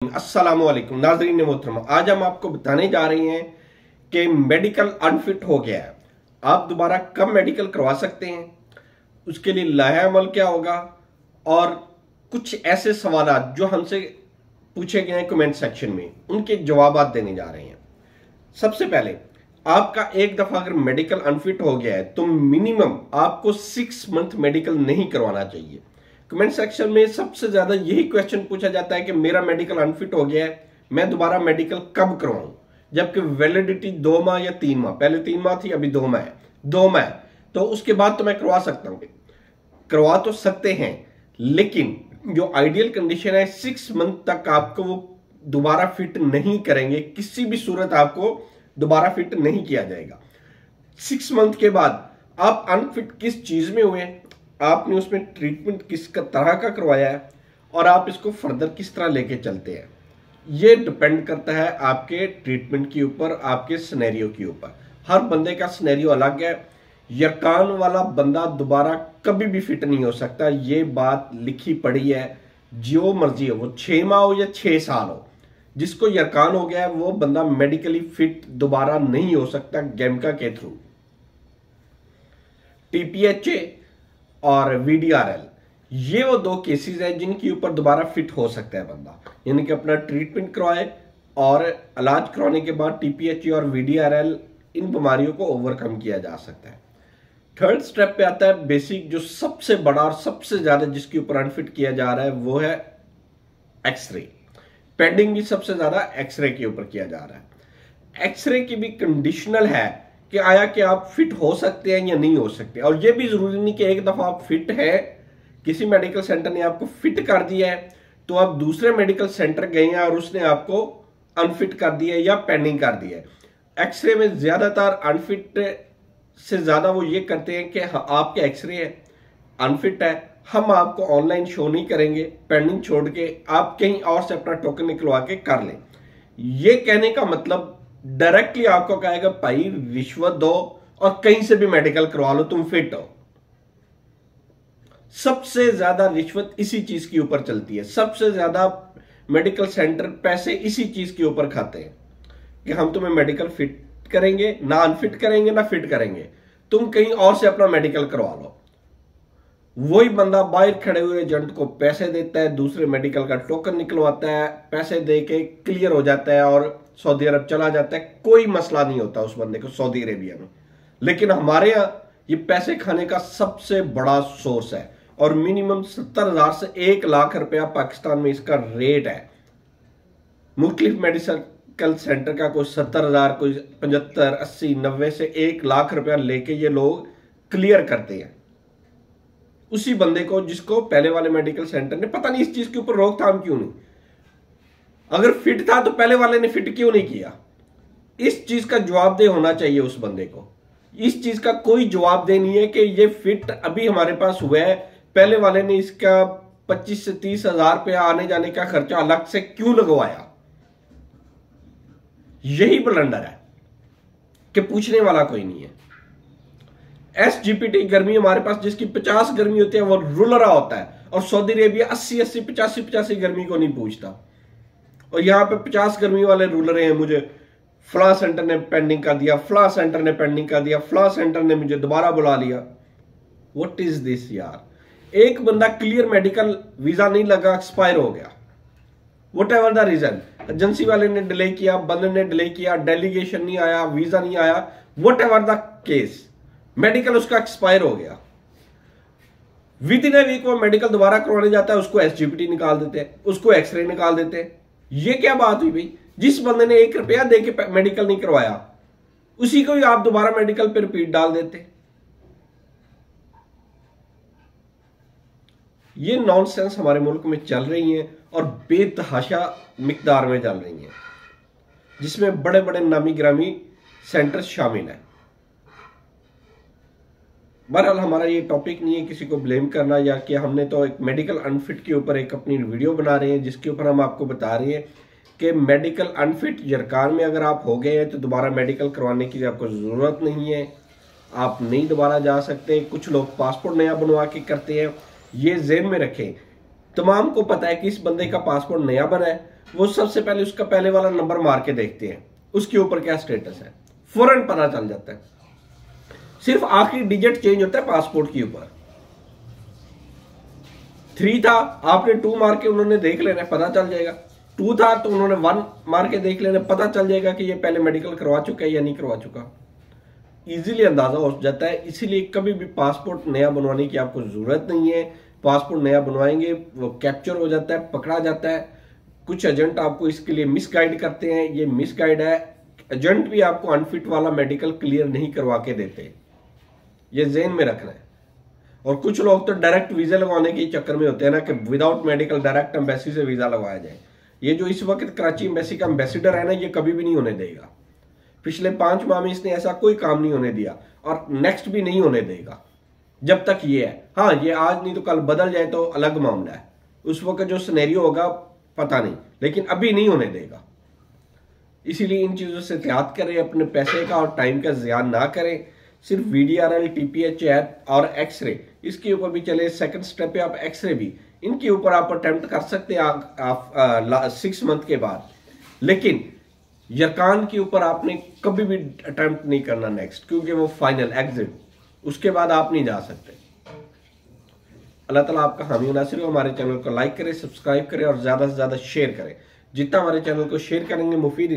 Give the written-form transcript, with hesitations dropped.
अस्सलाम वालेकुम नाज़रीन मोहतरमा, आज हम आपको बताने जा रहे हैं कि मेडिकल अनफिट हो गया है। आप दोबारा कब मेडिकल करवा सकते हैं, उसके लिए लाहे अमल क्या होगा और कुछ ऐसे सवाल जो हमसे पूछे गए हैं कमेंट सेक्शन में, उनके जवाब देने जा रहे हैं। सबसे पहले, आपका एक दफा अगर मेडिकल अनफिट हो गया है तो मिनिमम आपको 6 मंथ मेडिकल नहीं करवाना चाहिए। कमेंट सेक्शन में सबसे ज्यादा यही क्वेश्चन पूछा जाता है कि मेरा मेडिकल अनफिट हो गया है, मैं दोबारा मेडिकल कब करवाऊं, जबकि वैलिडिटी 2 माह या 3 माह, पहले 3 माह थी, अभी 2 माह है। 2 माह तो उसके बाद तो मैं करवा सकता हूं, करवा तो सकते हैं, लेकिन जो आइडियल कंडीशन है 6 मंथ तक आपको वो दोबारा फिट नहीं करेंगे, किसी भी सूरत आपको दोबारा फिट नहीं किया जाएगा। 6 मंथ के बाद आप अनफिट किस चीज में हुए, आपने उसमें ट्रीटमेंट किस तरह का करवाया है और आप इसको फर्दर किस तरह लेके चलते हैं, ये डिपेंड करता है आपके ट्रीटमेंट के ऊपर, आपके सिनेरियो के ऊपर। हर बंदे का सिनेरियो अलग है। यरकान वाला बंदा दोबारा कभी भी फिट नहीं हो सकता, ये बात लिखी पड़ी है। जो मर्जी हो, वो 6 माह हो या 6 साल हो, जिसको यरकान हो गया है वो बंदा मेडिकली फिट दोबारा नहीं हो सकता गैमका के थ्रू। टीपीएचए और वीडीआरएल, ये वो 2 केसेस हैं जिनके ऊपर दोबारा फिट हो सकता है बंदा, यानी कि अपना ट्रीटमेंट करवाए और इलाज करवाने के बाद टीपीएचए और वीडीआरएल, इन बीमारियों को ओवरकम किया जा सकता है। थर्ड स्टेप पे आता है बेसिक, जो सबसे बड़ा और सबसे ज्यादा जिसके ऊपर अनफिट किया जा रहा है वो है एक्सरे। पेंडिंग भी सबसे ज्यादा एक्सरे के ऊपर किया जा रहा है। एक्सरे की भी कंडीशनल है कि आया कि आप फिट हो सकते हैं या नहीं हो सकते, और ये भी जरूरी नहीं कि एक दफा आप फिट है, किसी मेडिकल सेंटर ने आपको फिट कर दिया है तो आप दूसरे मेडिकल सेंटर गए हैं और उसने आपको अनफिट कर दिया है या पेंडिंग कर दिया है। एक्सरे में ज्यादातर अनफिट से ज्यादा वो ये करते हैं कि आपके एक्सरे है, अनफिट है, हम आपको ऑनलाइन शो नहीं करेंगे, पेंडिंग छोड़ के आप कहीं और से अपना टोकन निकलवा के कर लें। ये कहने का मतलब डायरेक्टली आपको कहेगा भाई रिश्वत दो और कहीं से भी मेडिकल करवा लो, तुम फिट हो। सबसे ज्यादा रिश्वत इसी चीज के ऊपर चलती है, सबसे ज्यादा मेडिकल सेंटर पैसे इसी चीज के ऊपर खाते हैं कि हम तुम्हें मेडिकल फिट करेंगे, ना अनफिट करेंगे ना फिट करेंगे, तुम कहीं और से अपना मेडिकल करवा लो। वही बंदा बाहर खड़े हुए एजेंट को पैसे देता है, दूसरे मेडिकल का टोकन निकलवाता है, पैसे दे के क्लियर हो जाता है और सऊदी अरब चला जाता है। कोई मसला नहीं होता उस बंदे को सऊदी अरेबिया में। लेकिन हमारे यहां ये पैसे खाने का सबसे बड़ा सोर्स है और मिनिमम 70,000 से 1 लाख रुपया पाकिस्तान में इसका रेट है। मुख्तलिफ मेडिकल सेंटर का कोई 70,000, कोई 75, 80, 90 से 1 लाख रुपया लेके ये लोग क्लियर करते हैं उसी बंदे को जिसको पहले वाले मेडिकल सेंटर ने, पता नहीं इस चीज के ऊपर रोकथाम क्यों नहीं। अगर फिट था तो पहले वाले ने फिट क्यों नहीं किया, इस चीज का जवाबदेह होना चाहिए उस बंदे को। इस चीज का कोई जवाबदेह नहीं है कि ये फिट अभी हमारे पास हुआ है, पहले वाले ने इसका 25 से 30 हजार रुपया आने जाने का खर्चा अलग से क्यों लगवाया। यही ब्लंडर है कि पूछने वाला कोई नहीं है। SGPT गर्मी हमारे पास जिसकी 50 गर्मी होती है वो रूलरा होता है, और सऊदी अरेबिया 80-80, 85-85 गर्मी को नहीं पूछता, और यहां पे 50 गर्मी वाले रूलर हैं। मुझे फला सेंटर ने पेंडिंग कर दिया, फला सेंटर ने पेंडिंग कर दिया, फला सेंटर ने मुझे दोबारा बुला लिया। व्हाट इज दिस यार। एक बंदा क्लियर मेडिकल वीजा नहीं लगा, एक्सपायर हो गया, whatever the reason, agency वाले ने डिले किया, बंदे ने डिले किया, डेलीगेशन नहीं आया, वीजा नहीं आया, what ever the case, medical उसका एक्सपायर हो गया। विद इन ए वीक वो मेडिकल दोबारा करवाने जाता है, उसको SGPT निकाल देते हैं, उसको एक्सरे निकाल देते हैं। ये क्या बात हुई भाई, जिस बंदे ने 1 रुपया देके मेडिकल नहीं करवाया उसी को ही आप दोबारा मेडिकल पे रिपीट डाल देते। ये नॉनसेंस हमारे मुल्क में चल रही है और बेतहाशा मिकदार में चल रही है, जिसमें बड़े बड़े नामी ग्रामी सेंटर शामिल हैं। बहरहाल हमारा ये टॉपिक नहीं है किसी को ब्लेम करना, या कि हमने तो एक मेडिकल अनफिट के ऊपर एक अपनी वीडियो बना रहे हैं जिसके ऊपर हम आपको बता रहे हैं कि मेडिकल अनफिट यरकान में अगर आप हो गए हैं तो दोबारा मेडिकल करवाने की आपको ज़रूरत नहीं है, आप नहीं दोबारा जा सकते। कुछ लोग पासपोर्ट नया बनवा के करते हैं, ये ज़हन में रखें। तमाम को पता है कि इस बंदे का पासपोर्ट नया बना है, वो सबसे पहले उसका पहले वाला नंबर मार के देखते हैं उसके ऊपर क्या स्टेटस है, फौरन पता चल जाता है। सिर्फ आखिरी डिजिट चेंज होता है पासपोर्ट के ऊपर। 3 था, आपने 2 मार के उन्होंने देख लेना, पता चल जाएगा। 2 था तो उन्होंने 1 मार के देख लेना, पता चल जाएगा कि ये पहले मेडिकल करवा चुका है या नहीं करवा चुका। इजीली अंदाजा हो जाता है। इसीलिए कभी भी पासपोर्ट नया बनवाने की आपको जरूरत नहीं है। पासपोर्ट नया बनवाएंगे वो कैप्चर हो जाता है, पकड़ा जाता है। कुछ एजेंट आपको इसके लिए मिसगाइड करते हैं, ये मिसगाइड है। एजेंट भी आपको अनफिट वाला मेडिकल क्लियर नहीं करवा के देते, ये ज़हन में रखना है। और कुछ लोग तो डायरेक्ट वीजा लगवाने के चक्कर में होते हैं ना कि विदाउट मेडिकल डायरेक्ट एम्बेसी से वीजा लगवाया जाए। ये जो इस वक्त कराची एम्बेसी का एम्बेसडर है ना, ये कभी भी नहीं होने देगा। पिछले 5 माह में इसने ऐसा कोई काम नहीं होने दिया और नेक्स्ट भी नहीं होने देगा जब तक ये है। हाँ, ये आज नहीं तो कल बदल जाए तो अलग मामला है, उस वक्त जो सिनेरियो होगा पता नहीं, लेकिन अभी नहीं होने देगा। इसीलिए इन चीजों से एहतियात करें, अपने पैसे का और टाइम का ज़ियान ना करें। सिर्फ VDRL, TPH और एक्सरे, इसके ऊपर भी चले। सेकंड स्टेप पे आप एक्सरे भी, इनके ऊपर आप अटेम्प्ट कर सकते हैं आप 6 मंथ के बाद, लेकिन यरकान के ऊपर आपने कभी भी अटेम्प्ट नहीं करना नेक्स्ट, क्योंकि वो फाइनल एग्जिट, उसके बाद आप नहीं जा सकते। अल्लाह ताला आपका हामी नासिर हो। हमारे चैनल को लाइक करें, सब्सक्राइब करें और ज्यादा से ज्यादा शेयर करें। जितना हमारे चैनल को शेयर करेंगे मुफीद